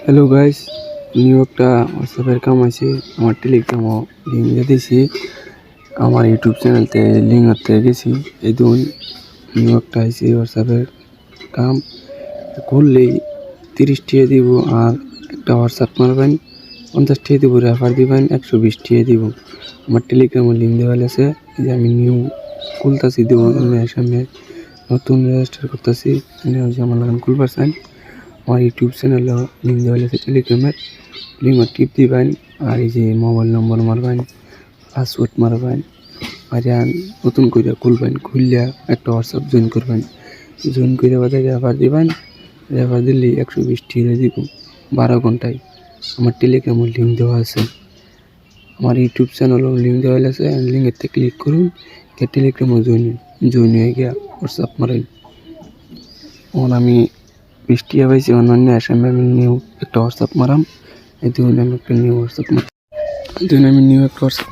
Hello guys, new একটা হোয়াটসঅ্যাপের কাম আছে। আমার টেলিগ্রামও লিঙ্ক দিয়ে দিয়েছি। আমার ইউটিউব চ্যানেলতে লিঙ্ক হতে গেছি। এই দুন নিউ একটা আছে হোয়াটসঅ্যাপের কাম। করলেই 30 টাকা দিব, আর একটা হোয়াটসঅ্যাপ মারবেন 50 টাকা দিব, রেফার দিবেন 120 টাকা দিব। আমার টেলিগ্রামের লিঙ্ক দেওয়া আছে। এই যে আমি নিউ খুলতেছি, দিব সামনে নতুন রেজিস্টার করতেছি। আমার লাগান খুলবার চান। আমার ইউটিউব চ্যানেলও লিঙ্ক দেওয়া আছে, টেলিগ্রামের লিঙ্ক টিপ দিবেন। আর এই যে মোবাইল নম্বর মারবেন, পাসওয়ার্ড মারবেন, আর নতুন করে খুলবেন। খুললে একটা হোয়াটসঅ্যাপ জয়েন করবেন। জয়েন করে বাদে রেফার দিবেন। রেফার দিলে 120 টাকা দিব 12 ঘন্টায়। আমার টেলিগ্রামের লিঙ্ক দেওয়া আছে। আমার ইউটিউব চ্যানেলও লিঙ্ক দেওয়া আছে। লিঙ্কেতে ক্লিক করুন, টেলিগ্রামও জয়েন হয়ে গিয়া হোয়াটসঅ্যাপ মারেন। এখন আমি 20 টাকা পাইছি। অন্যান্য আসামে আমি নিউ একটা হোয়াটসঅ্যাপ মারাম। এই ধরুন আমি একটা নিউ হোয়াটসঅ্যাপ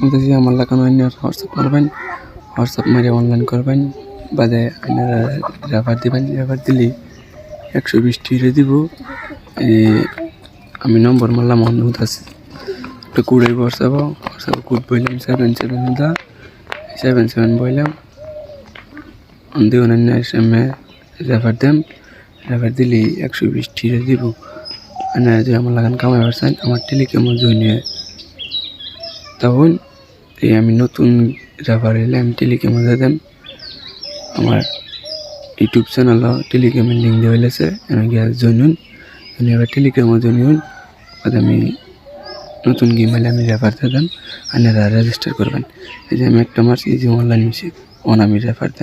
মারতেছি। আমার লাগানো অন্য হোয়াটসঅ্যাপ মারবেন। হোয়াটসঅ্যাপ মারে অনলাইন করবেন, বাদে আপনারা রেফার দিবেন। রেফার দিলে 120 টাকা দিব। আমি নম্বর মারলাম অনুরোধ আছে, একটা কোড আইব হোয়াটসঅ্যাপ কোড বললাম 77 বললাম। দেখুন অন্য আসামে রেফার দেন। রেফার দিলে 120 টাকা দিব। যে আমার লাগান কামাই পারছেন, আমার টেলিগ্রামও জয়েন হয়ে তখন আমি নতুন রেফার এলে আমি টেলিগ্রামে দিয়ে দেন। আমার ইউটিউব চ্যানেলও টেলিগ্রামের লিঙ্ক দেওয়া আছে। আমি গিয়ে জয়েন হন, এবার টেলিগ্রামও জয়েন হন। আমি নতুন গেম এলে আমি রেফার দিয়ে দেন, আপনারা রেজিস্টার করবেন। এই যে আমি একটা মারছি, এই যে অনলাইন মিউজিক আমি রেফার দেন।